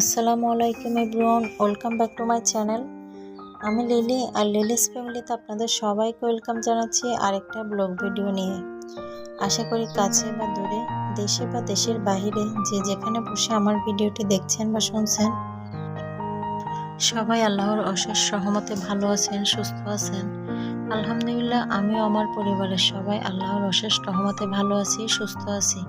আসসালামু আলাইকুম everyone, welcome back to my channel. আমি লিলি আর লিলিস ফ্যামিলিতে আপনাদের সবাইকে ওয়েলকাম জানাচ্ছি আরেকটা ব্লগ ভিডিও নিয়ে। আশা করি কাছে বা দূরে, দেশে বা দেশের বাইরে যে যেখানে বসে আমার ভিডিওটি দেখছেন বা শুনছেন, সবাই আল্লাহর অশেষ রহমতে ভালো আছেন, সুস্থ আছেন। আলহামদুলিল্লাহ, আমিও আমার পরিবারের সবাই আল্লাহর অশেষ রহমতে ভালো আছি, সুস্থ আছি।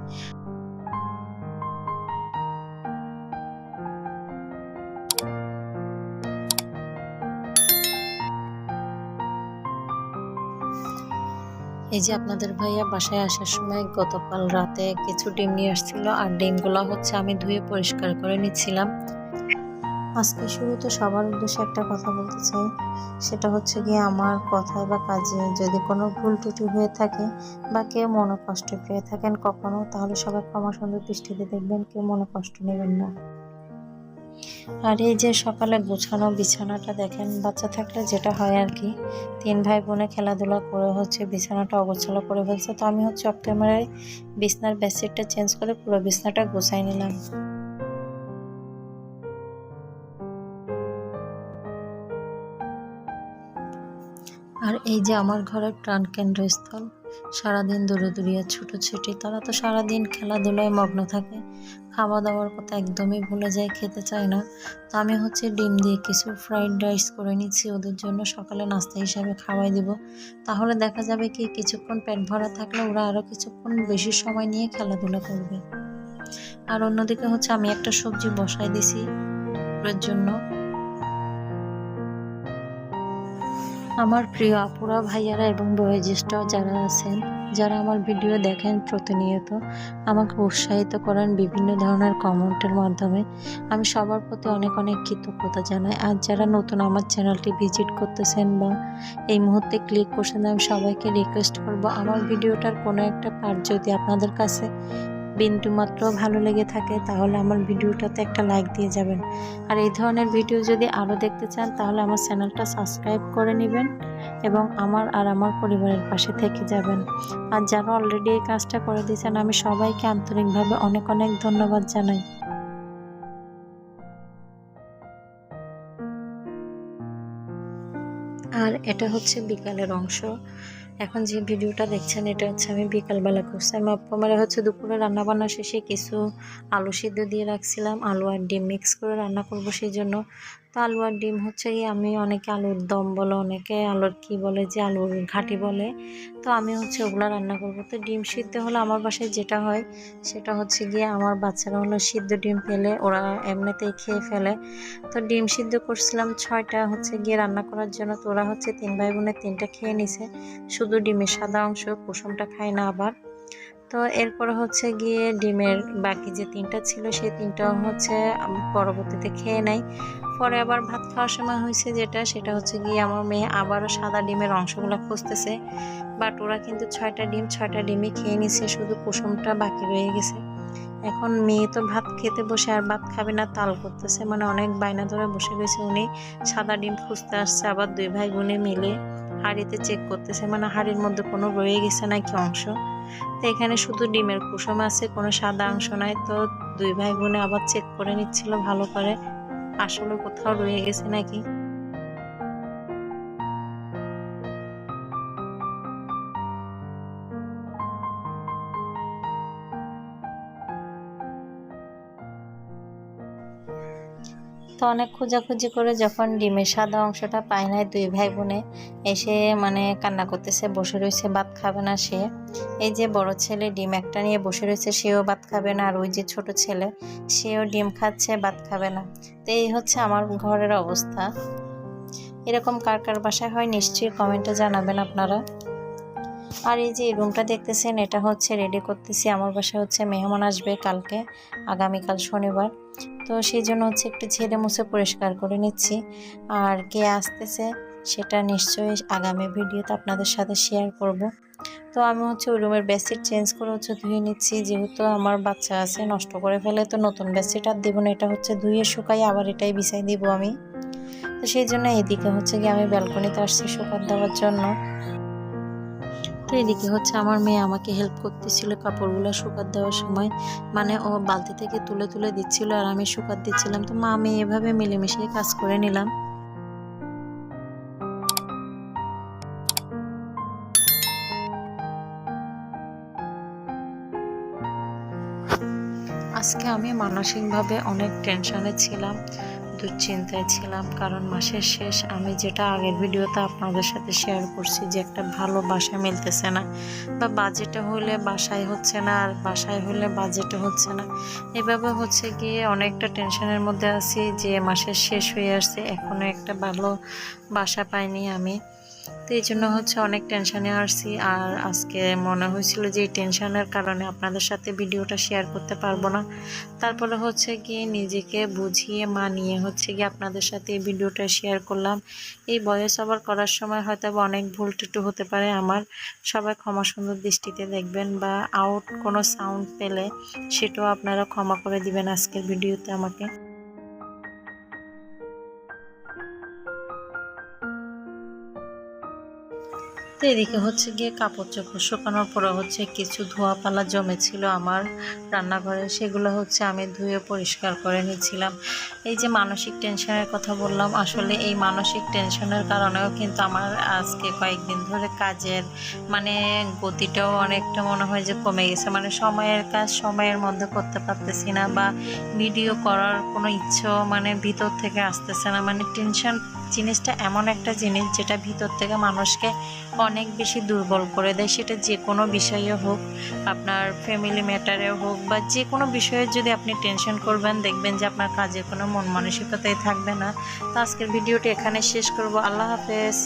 এই যে আপনাদের ভাইয়া বাসায় আসার সময় গতকাল রাতে কিছু ডিম নিয়ে আসছিল, আর ডিমগুলো আমি ধুয়ে পরিষ্কার করে নিচ্ছিলাম। আজকে শুরুতে সবার উদ্দেশ্যে একটা কথা বলতে চাই, সেটা হচ্ছে গিয়ে আমার কথায় বা কাজে যদি কোনো ভুল ত্রুটি হয়ে থাকে বা কেউ মনে কষ্ট পেয়ে থাকেন কখনো, তাহলে সবাই ক্ষমা সুন্দর দৃষ্টিতে দেখবেন, কেউ মনে কষ্ট নেবেন না। আর এই যে সকালে গোছানো বিছানাটা দেখেন, বাচ্চা থাকলে যেটা হয় আর কি, 3 ভাই বোনে খেলাধুলা করে বিছানাটা অগোছালো করে ফেলছে। তো আমি অফ ক্যামেরায় বিছনার বেডশিটটা চেঞ্জ করে পুরো বিছনাটা গুছাই নিলাম। আর এই যে আমার ঘরের প্রাণকেন্দ্রস্থল, সারাদিন দূরে দূরিয়া ছুটোছুটি, তারা তো সারাদিন খেলাধুলায় মগ্ন থাকে, খাওয়া দাওয়ার কথা একদমই ভুলে যায়, খেতে চায় না। তো আমি ডিম দিয়ে কিছু ফ্রাইড রাইস করে নিচ্ছি ওদের জন্য, সকালে নাস্তা হিসাবে খাওয়াই দিব। তাহলে দেখা যাবে কি, কিছুক্ষণ পেট ভরা থাকলে ওরা আরও কিছুক্ষণ বেশি সময় নিয়ে খেলাধুলা করবে। আর অন্যদিকে আমি একটা সবজি বসাই দিছি ওদের জন্য। আমার প্রিয় আপুরা, ভাইয়ারা এবং বয়োজ্যেষ্ঠ যারা আছেন, যারা আমার ভিডিও দেখেন প্রতিনিয়ত, আমাকে উৎসাহিত করেন বিভিন্ন ধরনের কমেন্টের মাধ্যমে, আমি সবার প্রতি অনেক অনেক কৃতজ্ঞতা জানাই। আর যারা নতুন আমার চ্যানেলটি ভিজিট করতেছেন বা এই মুহূর্তে ক্লিক করছেন, আমি সবাইকে রিকোয়েস্ট করব, আমার ভিডিওটার কোনো একটা পার্ট যদি আপনাদের কাছে বিন্দুমাত্র ভালো লেগে থাকে, তাহলে আমার ভিডিওটাতে একটা লাইক দিয়ে যাবেন। আর এই ধরনের ভিডিও যদি আরও দেখতে চান, তাহলে আমার চ্যানেলটা সাবস্ক্রাইব করে নেবেন এবং আমার পরিবারের পাশে থেকে যাবেন। আর যারা অলরেডি এই কাজটা করে দিয়েছেন, আমি সবাইকে আন্তরিকভাবে অনেক অনেক ধন্যবাদ জানাই। আর এটা বিকালের অংশ। এখন যে ভিডিওটা দেখছেন, এটা আমি বিকালবেলা করছি। আমি আপনারা দুপুরে রান্নাবান্না শেষে কিছু আলু সিদ্ধ দিয়ে রাখছিলাম, আলু আর ডিম মিক্স করে রান্না করব সেই জন্য। তো আলু আর ডিম গিয়ে, আমি অনেকে আলুর দম বলে, অনেকে আলুর কি বলে যে আলুর ঘাটি বলে, তো আমি ওগুলো রান্না করব। তো ডিম সিদ্ধ হলে আমার বাসায় যেটা হয়, সেটা গিয়ে আমার বাচ্চারা সিদ্ধ ডিম পেলে ওরা এমনিতেই খেয়ে ফেলে। তো ডিম সিদ্ধ করছিলাম 6টা গিয়ে রান্না করার জন্য। তো ওরা 3 ভাই বোনের 3টা খেয়ে নিছে, শুধু ডিমের সাদা অংশ, কুসুমটা খায় না আবার। তো এরপরে গিয়ে ডিমের বাকি যে 3টা ছিল, সেই 3টা পরবর্তীতে খেয়ে নেয়। পরে আবার ভাত খাওয়ার সময় যেটা, সেটা গিয়ে আমার মেয়ে আবারও সাদা ডিমের অংশগুলো খুঁজতেছে, বাট ওরা কিন্তু 6টা ডিমই খেয়ে নিছে, শুধু কুসুমটা বাকি রয়ে গেছে। এখন মেয়ে তো ভাত খেতে বসে আর ভাত খাবে না, তাল করতেছে, মানে অনেক বায়না ধরে বসে রয়েছে। উনি সাদা ডিম খুঁজতে আসছে, আবার 2 ভাই বোনে মিলে হাঁড়িতে চেক করতেছে, মানে হাঁড়ির মধ্যে কোনো রয়ে গেছে নাকি অংশ। তো এখানে শুধু ডিমের কুসুম আছে, কোনো সাদা অংশ নাই। তো 2 ভাই বোনে আবার চেক করে নিচ্ছিল ভালো করে, আসলে কোথাও রয়ে গেছে নাকি। তো অনেক খোঁজাখুঁজি করে যখন ডিমের সাদা অংশটা পায় নাই, 2 ভাই বোনে এসে মানে কান্না করতেছে, বসে রয়েছে, ভাত খাবে না সে। এই যে বড় ছেলে ডিম একটা নিয়ে বসে রয়েছে, সেও ভাত খাবে না, আর ওই যে ছোট ছেলে, সেও ডিম খাচ্ছে, ভাত খাবে না। তো এই আমার ঘরের অবস্থা। এরকম কার কার বাসায় হয় নিশ্চয়ই কমেন্টে জানাবেন আপনারা। আর এই যে রুমটা দেখতেছেন, এটা রেডি করতেছি। আমার বাসায় মেহমান আসবে কালকে, আগামীকাল শনিবার। তো সেই জন্য একটু ঝেড়ে মুছে পরিষ্কার করে নিচ্ছি। আর কে আসতেছে সেটা নিশ্চয়ই আগামী ভিডিওতে আপনাদের সাথে শেয়ার করব। তো আমি ওই রুমের বেডশিট চেঞ্জ করে ধুয়ে নিচ্ছি, যেহেতু আমার বাচ্চা আছে, নষ্ট করে ফেলে। তো নতুন বেডশিট আর দেবো না, এটা ধুয়ে শুকাই আবার এটাই বিছাই দিব আমি। তো সেই জন্য এদিকে গিয়ে আমি ব্যালকনিতে আসছি শুকাতে দেওয়ার জন্য। তো এদিকে হচ্ছে আমার মেয়ে আমাকে হেল্প করতেছিল কাপড়গুলো শুকাত দেওয়ার সময়, মানে ও বালতি থেকে তুলে তুলে দিচ্ছিল আর আমি শুকাত দিচ্ছিলাম। তো মা মেয়ে এভাবে মিলেমিশে কাজ করে নিলাম। আজকে আমি মানসিকভাবে অনেক টেনশনে ছিলাম, দুশ্চিন্তায় ছিলাম, কারণ মাসের শেষ। আমি যেটা আগের ভিডিওতে আপনাদের সাথে শেয়ার করছি যে একটা ভালো বাসা মিলতেছে না, বা বাজেটে হলে বাসায় হচ্ছে না, আর বাসায় হলে বাজেটে হচ্ছে না। এভাবে হচ্ছে গিয়ে অনেকটা টেনশনের মধ্যে আছি যে মাসের শেষ হয়ে আসছে, এখনো একটা ভালো বাসা পাইনি আমি। তো এই জন্য হচ্ছে অনেক টেনশনে আসছি। আর আজকে মনে হয়েছিল যে এই টেনশনের কারণে আপনাদের সাথে ভিডিওটা শেয়ার করতে পারবো না। তারপরে হচ্ছে গিয়ে নিজেকে বুঝিয়ে মানিয়ে হচ্ছে গিয়ে আপনাদের সাথে এই ভিডিওটা শেয়ার করলাম। এই ভয়েস ওভার করার সময় হয়তো অনেক ভুল টুটু হতে পারে আমার, সবাই ক্ষমা সুন্দর দৃষ্টিতে দেখবেন, বা আউট কোনো সাউন্ড পেলে সেটাও আপনারা ক্ষমা করে দিবেন আজকের ভিডিওতে আমাকে। তো এদিকে হচ্ছে গিয়ে কাপড় চোপড় শুকানোর পরে হচ্ছে কিছু ধোয়া পালা জমেছিল আমার রান্নাঘরে, সেগুলো হচ্ছে আমি ধুয়ে পরিষ্কার করে নিচ্ছিলাম। এই যে মানসিক টেনশনের কথা বললাম, আসলে এই মানসিক টেনশনের কারণেও কিন্তু আমার আজকে কয়েকদিন ধরে কাজের মানে গতিটাও অনেকটা মনে হয় যে কমে গেছে, মানে সময়ের কাজ সময়ের মধ্যে করতে পারতেছি না, বা ভিডিও করার কোনো ইচ্ছেও মানে ভিতর থেকে আসতেছে না। মানে টেনশন জিনিসটা এমন একটা জিনিস যেটা ভিতর থেকে মানুষকে অনেক বেশি দুর্বল করে দেয়, সেটা যে কোনো বিষয়ে হোক, আপনার ফ্যামিলি ম্যাটারেও হোক, বা যে কোনো বিষয়ে যদি আপনি টেনশন করবেন দেখবেন যে আপনার কাজে কোনো মন মানসিকতাই থাকবে না। তো আজকের ভিডিওটি এখানে শেষ করব। আল্লাহ হাফেজ।